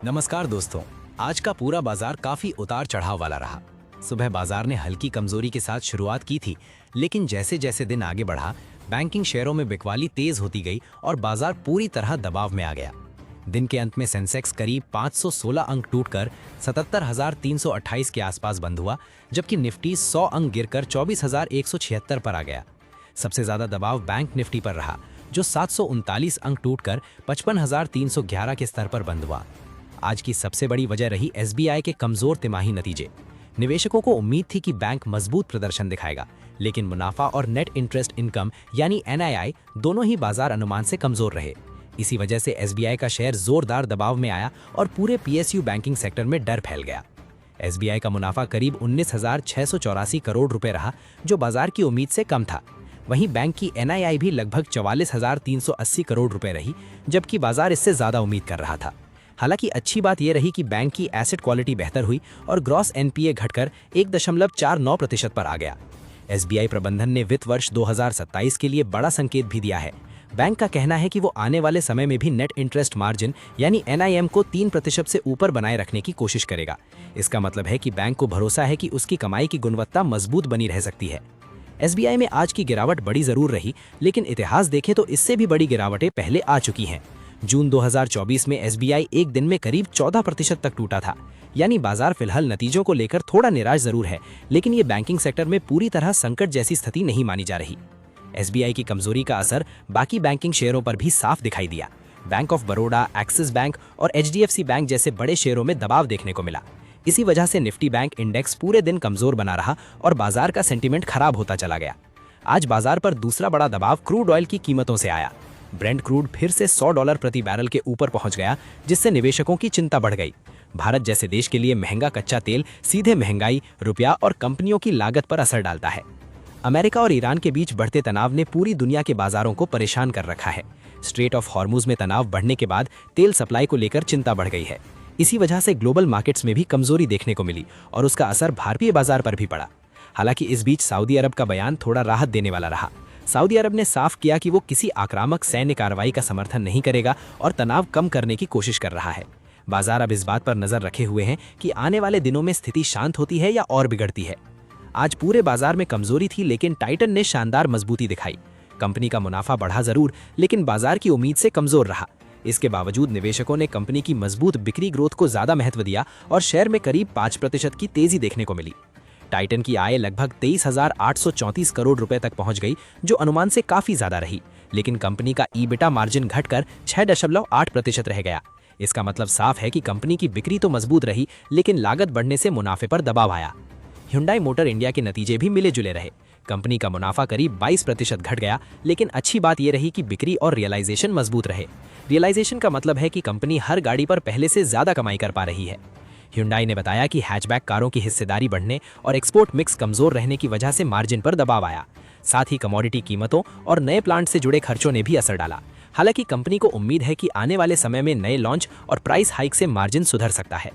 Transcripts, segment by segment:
नमस्कार दोस्तों। आज का पूरा बाजार काफी उतार चढ़ाव वाला रहा। सुबह बाजार ने हल्की कमजोरी के साथ शुरुआत की थी, लेकिन जैसे जैसे दिन आगे बढ़ा, बैंकिंग शेयरों में बिकवाली तेज होती गई और बाजार पूरी तरह दबाव में आ गया। दिन के अंत में सेंसेक्स करीब 516 अंक टूटकर 77,328 के आसपास बंद हुआ, जबकि निफ्टी 100 अंक गिरकर 24,176 पर आ गया। सबसे ज्यादा दबाव बैंक निफ्टी पर रहा, जो 739 अंक टूटकर 55,311 के स्तर पर बंद हुआ। आज की सबसे बड़ी वजह रही एसबीआई के कमजोर तिमाही नतीजे। निवेशकों को उम्मीद थी कि बैंक मजबूत प्रदर्शन दिखाएगा, लेकिन मुनाफा और नेट इंटरेस्ट इनकम यानी एनआईआई दोनों ही बाजार अनुमान से कमजोर रहे। इसी वजह से एसबीआई का शेयर जोरदार दबाव में आया और पूरे पीएसयू बैंकिंग सेक्टर में डर फैल गया। एसबीआई का मुनाफा करीब 19,684 करोड़ रुपए रहा, जो बाजार की उम्मीद से कम था। वहीं बैंक की एनआईआई भी लगभग 44,380 करोड़ रुपए रही, जबकि बाजार इससे ज्यादा उम्मीद कर रहा था। हालांकि अच्छी बात यह रही कि बैंक की एसेट क्वालिटी बेहतर हुई और ग्रॉस एनपीए घटकर 1.49% पर आ गया। एसबीआई प्रबंधन ने वित्त वर्ष 2027 के लिए बड़ा संकेत भी दिया है। बैंक का कहना है कि वो आने वाले समय में भी नेट इंटरेस्ट मार्जिन यानी एनआईएम को 3% से ऊपर बनाए रखने की कोशिश करेगा। इसका मतलब है कि बैंक को भरोसा है कि उसकी कमाई की गुणवत्ता मजबूत बनी रह सकती है। एसबीआई में आज की गिरावट बड़ी जरूर रही, लेकिन इतिहास देखें तो इससे भी बड़ी गिरावटें पहले आ चुकी हैं। जून 2024 में एसबीआई एक दिन में करीब 14% तक टूटा था। यानी बाजार फिलहाल नतीजों को लेकर थोड़ा निराश जरूर है, लेकिन ये बैंकिंग सेक्टर में पूरी तरह संकट जैसी स्थिति नहीं मानी जा रही। एसबीआई की कमजोरी का असर बाकी बैंकिंग शेयरों पर भी साफ दिखाई दिया। Bank of Baroda, axis bank और एचडीएफसी बैंक जैसे बड़े शेयरों में दबाव देखने को मिला। इसी वजह से निफ्टी बैंक इंडेक्स पूरे दिन कमजोर बना रहा और बाजार का सेंटीमेंट खराब होता चला गया। आज बाजार पर दूसरा बड़ा दबाव क्रूड ऑयल की कीमतों से आया। ब्रेंट क्रूड फिर से $100 प्रति बैरल के ऊपर पहुंच गया, जिससे निवेशकों की चिंता बढ़ गई। भारत जैसे देश के लिए महंगा कच्चा तेल सीधे महंगाई, रुपया और कंपनियों की लागत पर असर डालता है। अमेरिका और ईरान के बीच बढ़ते तनाव ने पूरी दुनिया के बाजारों को परेशान कर रखा है। स्ट्रेट ऑफ हॉर्मुज में तनाव बढ़ने के बाद तेल सप्लाई को लेकर चिंता बढ़ गई है। इसी वजह से ग्लोबल मार्केट्स में भी कमजोरी देखने को मिली और उसका असर भारतीय बाजार पर भी पड़ा। हालांकि इस बीच सऊदी अरब का बयान थोड़ा राहत देने वाला रहा। सऊदी अरब ने साफ किया कि वो किसी आक्रामक सैन्य कार्रवाई का समर्थन नहीं करेगा और तनाव कम करने की कोशिश कर रहा है। बाजार अब इस बात पर नजर रखे हुए हैं कि आने वाले दिनों में स्थिति शांत होती है या और बिगड़ती है। आज पूरे बाजार में कमजोरी थी, लेकिन टाइटन ने शानदार मजबूती दिखाई। कंपनी का मुनाफा बढ़ा जरूर, लेकिन बाजार की उम्मीद से कमजोर रहा। इसके बावजूद निवेशकों ने कंपनी की मजबूत बिक्री ग्रोथ को ज्यादा महत्व दिया और शेयर में करीब 5% की तेजी देखने को मिली। टाइटन की आय लगभग 23,834 करोड़ रुपए तक पहुंच गई, जो अनुमान से काफी ज्यादा रही, लेकिन कंपनी का ईबिटा मार्जिन घटकर 6.8% रह गया। इसका मतलब साफ है कि कंपनी की बिक्री तो मजबूत रही, लेकिन लागत बढ़ने से मुनाफे पर दबाव आया। ह्युंडई मोटर इंडिया के नतीजे भी मिले जुले रहे। कंपनी का मुनाफा करीब 22% घट गया, लेकिन अच्छी बात यह रही कि बिक्री और रियलाइजेशन मजबूत रहे। रियलाइजेशन का मतलब है कि कंपनी हर गाड़ी पर पहले से ज्यादा कमाई कर पा रही है। ह्युंडई ने बताया कि हैचबैक कारों की हिस्सेदारी बढ़ने और एक्सपोर्ट मिक्स कमजोर रहने की वजह से मार्जिन पर दबाव आया। साथ ही कमोडिटी कीमतों और नए प्लांट से जुड़े खर्चों ने भी असर डाला। हालांकि कंपनी को उम्मीद है कि आने वाले समय में नए लॉन्च और प्राइस हाइक से मार्जिन सुधर सकता है।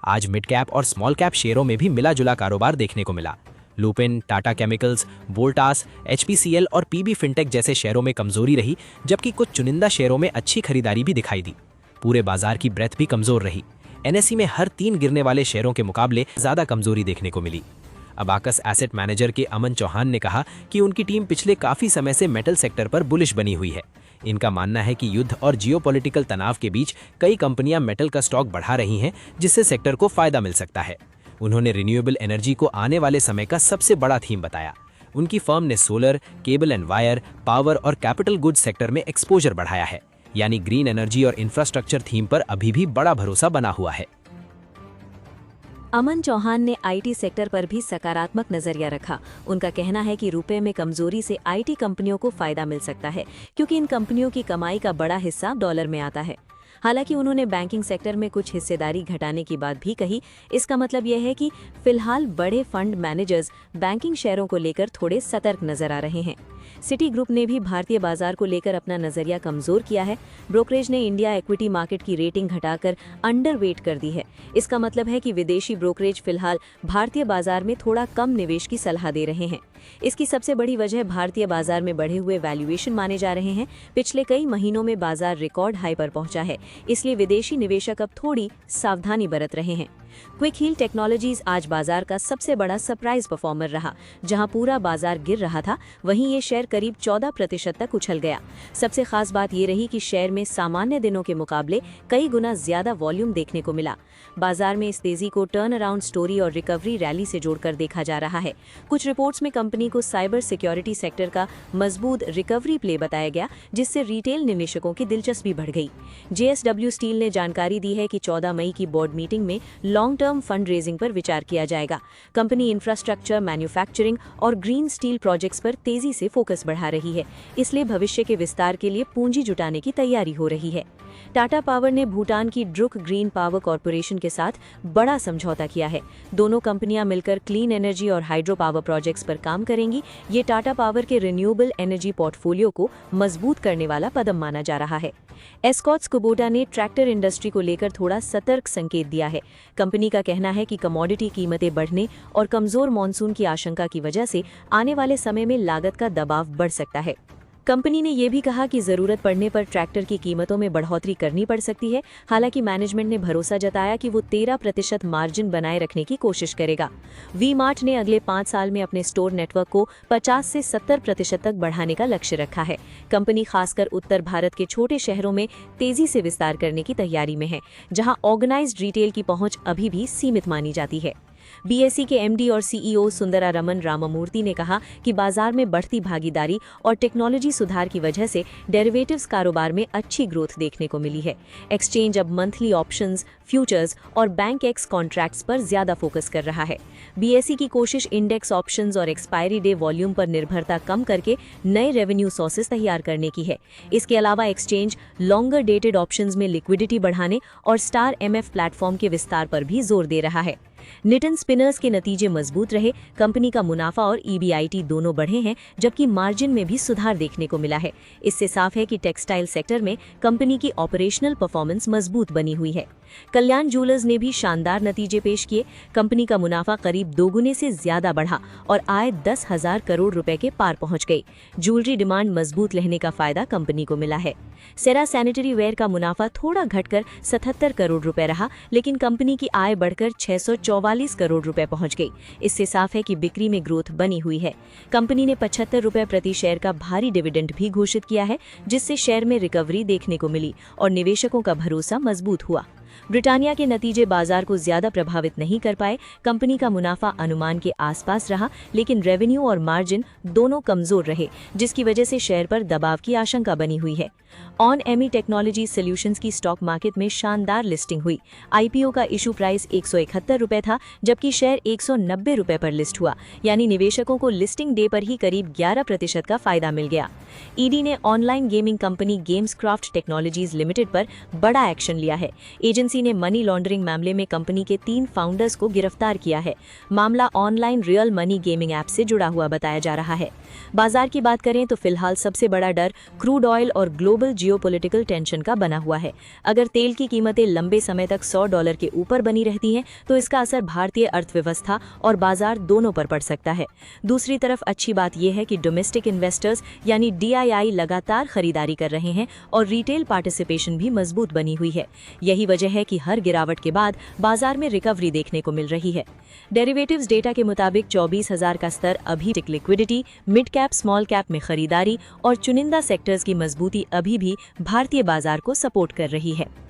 आज मिड कैप और स्मॉल कैप शेयरों में भी मिला जुला कारोबार देखने को मिला। Lupin, Tata chemicals, Voltas, HPCL और पीबी फिनटेक जैसे शेयरों में कमजोरी रही, जबकि कुछ चुनिंदा शेयरों में अच्छी खरीदारी भी दिखाई दी। पूरे बाजार की ब्रेथ भी कमजोर रही। एनएसई में हर 3 गिरने वाले शेयरों के मुकाबले ज्यादा कमजोरी देखने को मिली। अबाकस एसेट मैनेजर के अमन चौहान ने कहा कि उनकी टीम पिछले काफी समय से मेटल सेक्टर पर बुलिश बनी हुई है। इनका मानना है कि युद्ध और जियोपॉलिटिकल तनाव के बीच कई कंपनियां मेटल का स्टॉक बढ़ा रही हैं, जिससे सेक्टर को फायदा मिल सकता है। उन्होंने रिन्यूएबल एनर्जी को आने वाले समय का सबसे बड़ा थीम बताया। उनकी फर्म ने solar, cable and wire, power और कैपिटल गुड्स सेक्टर में एक्सपोजर बढ़ाया है। यानी ग्रीन एनर्जी और इंफ्रास्ट्रक्चर थीम पर अभी भी बड़ा भरोसा बना हुआ है। अमन चौहान ने आईटी सेक्टर पर भी सकारात्मक नजरिया रखा। उनका कहना है कि रुपए में कमजोरी से आईटी कंपनियों को फायदा मिल सकता है, क्योंकि इन कंपनियों की कमाई का बड़ा हिस्सा डॉलर में आता है। हालांकि उन्होंने बैंकिंग सेक्टर में कुछ हिस्सेदारी घटाने की बात भी कही। इसका मतलब यह है कि फिलहाल बड़े फंड मैनेजर्स बैंकिंग शेयरों को लेकर थोड़े सतर्क नजर आ रहे हैं। सिटी ग्रुप ने भी भारतीय बाजार को लेकर अपना नजरिया कमजोर किया है। ब्रोकरेज ने इंडिया इक्विटी मार्केट की रेटिंग घटाकर अंडरवेट कर दी है। इसका मतलब है कि विदेशी ब्रोकरेज फिलहाल भारतीय बाजार में थोड़ा कम निवेश की सलाह दे रहे हैं। इसकी सबसे बड़ी वजह भारतीय बाजार में बढ़े हुए वैल्यूएशन माने जा रहे हैं। पिछले कई महीनों में बाजार रिकॉर्ड हाई पर पहुंचा है, इसलिए विदेशी निवेशक अब थोड़ी सावधानी बरत रहे हैं। क्विक हील टेक्नोलॉजीज आज बाजार का सबसे बड़ा सरप्राइज परफॉर्मर रहा। जहां पूरा बाजार गिर रहा था, वहीं ये शेयर करीब 14% तक उछल गया। सबसे खास बात ये रही कि शेयर में सामान्य दिनों के मुकाबले कई गुना ज्यादा वॉल्यूम देखने को मिला। बाजार में इस तेजी को टर्न अराउंड स्टोरी और रिकवरी रैली से जोड़कर देखा जा रहा है। कुछ रिपोर्ट्स में कंपनी को साइबर सिक्योरिटी सेक्टर का मजबूत रिकवरी प्ले बताया गया, जिससे रिटेल निवेशकों की दिलचस्पी बढ़ गई। JSW स्टील ने जानकारी दी है कि 14 मई की बोर्ड मीटिंग में लॉन्ग टर्म फंड रेजिंग पर विचार किया जाएगा। कंपनी इंफ्रास्ट्रक्चर, मैन्युफैक्चरिंग और ग्रीन स्टील प्रोजेक्ट्स पर तेजी से फोकस बढ़ा रही है, इसलिए भविष्य के विस्तार के लिए पूंजी जुटाने की तैयारी हो रही है। टाटा पावर ने भूटान की ड्रुक ग्रीन पावर कॉरपोरेशन के साथ बड़ा समझौता किया है। दोनों कंपनियां मिलकर क्लीन एनर्जी और हाइड्रो पावर प्रोजेक्ट्स पर काम करेंगी। ये टाटा पावर के रिन्यूएबल एनर्जी पोर्टफोलियो को मजबूत करने वाला कदम माना जा रहा है। एस्कॉट्स कुबोटा ने ट्रैक्टर इंडस्ट्री को लेकर थोड़ा सतर्क संकेत दिया है। कंपनी का कहना है कि कमोडिटी कीमतें बढ़ने और कमजोर मॉनसून की आशंका की वजह से आने वाले समय में लागत का दबाव बढ़ सकता है। कंपनी ने यह भी कहा कि जरूरत पड़ने पर ट्रैक्टर की कीमतों में बढ़ोतरी करनी पड़ सकती है। हालांकि मैनेजमेंट ने भरोसा जताया कि वो 13% मार्जिन बनाए रखने की कोशिश करेगा। वी-मार्ट ने अगले 5 साल में अपने स्टोर नेटवर्क को 50 से 70% तक बढ़ाने का लक्ष्य रखा है। कंपनी खासकर उत्तर भारत के छोटे शहरों में तेजी से विस्तार करने की तैयारी में है, जहां ऑर्गेनाइज्ड रिटेल की पहुंच अभी भी सीमित मानी जाती है। BSE के MD और CEO सुंदरारमन राममूर्ति ने कहा कि बाजार में बढ़ती भागीदारी और टेक्नोलॉजी सुधार की वजह से डेरिवेटिव्स कारोबार में अच्छी ग्रोथ देखने को मिली है। एक्सचेंज अब मंथली ऑप्शंस, फ्यूचर्स और बैंक एक्स कॉन्ट्रैक्ट्स पर ज्यादा फोकस कर रहा है। BSE की कोशिश इंडेक्स ऑप्शंस और एक्सपायरी डे वॉल्यूम पर निर्भरता कम करके नए रेवेन्यू सोर्सेज तैयार करने की है। इसके अलावा एक्सचेंज लॉन्गर डेटेड ऑप्शंस में लिक्विडिटी बढ़ाने और स्टार MF प्लेटफॉर्म के विस्तार पर भी जोर दे रहा है। निटिन स्पिनर्स के नतीजे मजबूत रहे। कंपनी का मुनाफा और EBIT दोनों बढ़े हैं, जबकि मार्जिन में भी सुधार देखने को मिला है। इससे साफ है कि टेक्सटाइल सेक्टर में कंपनी की ऑपरेशनल परफॉर्मेंस मजबूत बनी हुई है। कल्याण ज्वेलर्स ने भी शानदार नतीजे पेश किए। कंपनी का मुनाफा करीब दोगुने से ज्यादा बढ़ा और आय 10,000 करोड़ रुपए के पार पहुंच गई। ज्वेलरी डिमांड मजबूत रहने का फायदा कंपनी को मिला है। सेरा सैनिटरी वेयर का मुनाफा थोड़ा घटकर 77 करोड़ रुपए रहा, लेकिन कंपनी की आय बढ़कर 644 करोड़ रुपए पहुंच गई। इससे साफ है कि बिक्री में ग्रोथ बनी हुई है। कंपनी ने 75 रुपए प्रति शेयर का भारी डिविडेंड भी घोषित किया है, जिससे शेयर में रिकवरी देखने को मिली और निवेशकों का भरोसा मजबूत हुआ। ब्रिटानिया के नतीजे बाजार को ज्यादा प्रभावित नहीं कर पाए। कंपनी का मुनाफा अनुमान के आसपास रहा, लेकिन रेवेन्यू और मार्जिन दोनों कमजोर रहे, जिसकी वजह से शेयर पर दबाव की आशंका बनी हुई है। ऑन एमी टेक्नोलॉजी सॉल्यूशंस की स्टॉक मार्केट में शानदार लिस्टिंग हुई। IPO का इशू प्राइस 171 रुपए था, जबकि शेयर 190 रुपए पर लिस्ट हुआ, यानी निवेशकों को लिस्टिंग डे पर ही करीब 11% का फायदा मिल गया। ED ने online gaming company Gameskraft technologies limited पर बड़ा एक्शन लिया है। एजेंसी ने मनी लॉन्ड्रिंग मामले में कंपनी के 3 फाउंडर्स को गिरफ्तार किया है। मामला online real money gaming app से जुड़ा हुआ बताया जा रहा है। बाजार की बात करें तो फिलहाल सबसे बड़ा डर क्रूड ऑयल और ग्लोबल जियोपॉलिटिकल टेंशन का बना हुआ है। अगर तेल की कीमतें लंबे समय तक $100 के ऊपर बनी रहती हैं, तो इसका असर भारतीय अर्थव्यवस्था और बाजार दोनों पर पड़ सकता है। दूसरी तरफ अच्छी बात यह है कि डोमेस्टिक इन्वेस्टर्स यानी DII लगातार खरीदारी कर रहे हैं और रिटेल पार्टिसिपेशन भी मजबूत बनी हुई है। यही वजह है कि हर गिरावट के बाद बाजार में रिकवरी देखने को मिल रही है। डेरिवेटिव्स डेटा के मुताबिक 24,000 का स्तर अभी liquidity, mid cap small cap में खरीदारी और चुनिंदा सेक्टर्स की मजबूती अभी भी भारतीय बाजार को सपोर्ट कर रही है।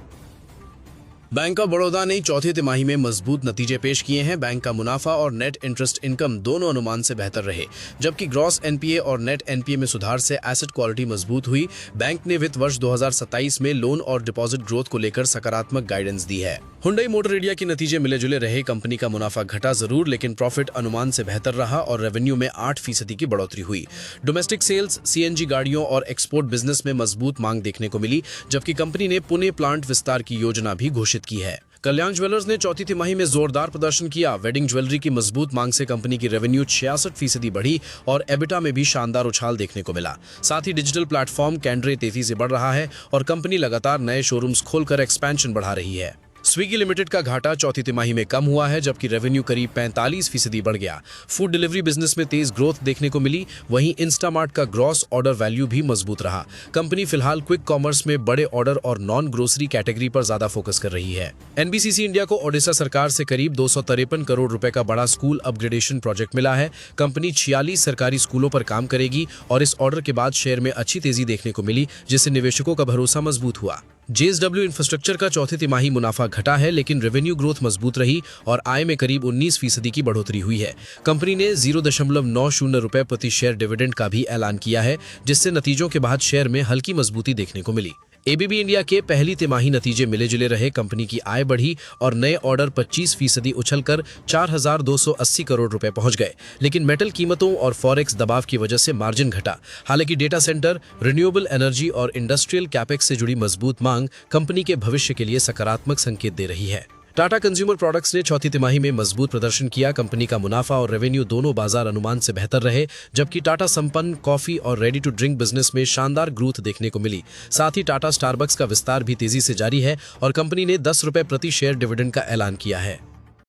बैंक ऑफ बड़ौदा ने चौथी तिमाही में मजबूत नतीजे पेश किए हैं। बैंक का मुनाफा और नेट इंटरेस्ट इनकम दोनों अनुमान से बेहतर रहे, जबकि ग्रॉस NPA और नेट NPA में सुधार से एसेट क्वालिटी मजबूत हुई। बैंक ने वित्त वर्ष 2027 में लोन और डिपॉजिट ग्रोथ को लेकर सकारात्मक गाइडेंस दी है। हुंडई मोटर इंडिया के नतीजे मिले जुले रहे। कंपनी का मुनाफा घटा जरूर, लेकिन प्रॉफिट अनुमान से बेहतर रहा और रेवेन्यू में 8% की बढ़ोतरी हुई। डोमेस्टिक सेल्स, CNG गाड़ियों और एक्सपोर्ट बिजनेस में मजबूत मांग देखने को मिली, जबकि कंपनी ने पुणे प्लांट विस्तार की योजना भी घोषित की है। कल्याण ज्वेलर्स ने चौथी तिमाही में जोरदार प्रदर्शन किया। वेडिंग ज्वेलरी की मजबूत मांग से कंपनी की रेवेन्यू 66% बढ़ी और एबिटा में भी शानदार उछाल देखने को मिला। साथ ही डिजिटल प्लेटफॉर्म कैंड्रे तेजी से बढ़ रहा है और कंपनी लगातार नए शोरूम्स खोलकर एक्सपेंशन बढ़ा रही है। स्विगी लिमिटेड का घाटा चौथी तिमाही में कम हुआ है, जबकि रेवेन्यू करीब 45% बढ़ गया। फूड डिलीवरी बिजनेस में तेज ग्रोथ देखने को मिली, वहीं इंस्टामार्ट का ग्रॉस ऑर्डर वैल्यू भी मजबूत रहा। कंपनी फिलहाल क्विक कॉमर्स में बड़े ऑर्डर और नॉन ग्रोसरी कैटेगरी पर ज्यादा फोकस कर रही है। एनबीसीसी इंडिया को ओडिशा सरकार से करीब 253 करोड़ रुपए का बड़ा स्कूल अपग्रेडेशन प्रोजेक्ट मिला है। कंपनी 46 सरकारी स्कूलों पर काम करेगी और इस ऑर्डर के बाद शेयर में अच्छी तेजी देखने को मिली, जिससे निवेशकों का भरोसा मजबूत हुआ। JSW इंफ्रास्ट्रक्चर का चौथी तिमाही मुनाफा घटा है, लेकिन रेवेन्यू ग्रोथ मजबूत रही और आय में करीब 19% की बढ़ोतरी हुई है। कंपनी ने 0.90 रुपए प्रति शेयर डिविडेंड का भी ऐलान किया है, जिससे नतीजों के बाद शेयर में हल्की मजबूती देखने को मिली। एबीबी इंडिया के पहली तिमाही नतीजे मिले जुले रहे। कंपनी की आय बढ़ी और नए ऑर्डर 25% उछलकर 4,280 करोड़ रुपए पहुंच गए, लेकिन मेटल कीमतों और फॉरेक्स दबाव की वजह से मार्जिन घटा। हालांकि डेटा सेंटर, रिन्यूएबल एनर्जी और इंडस्ट्रियल कैपेक्स से जुड़ी मजबूत मांग कंपनी के भविष्य के लिए सकारात्मक संकेत दे रही है। टाटा कंज्यूमर प्रोडक्ट्स ने चौथी तिमाही में मजबूत प्रदर्शन किया। कंपनी का मुनाफा और रेवेन्यू दोनों बाजार अनुमान से बेहतर रहे, जबकि टाटा संपन्न, कॉफी और रेडी टू ड्रिंक बिजनेस में शानदार ग्रोथ देखने को मिली। साथ ही टाटा स्टारबक्स का विस्तार भी तेजी से जारी है और कंपनी ने 10 रुपए प्रति शेयर डिविडेंड का ऐलान किया है।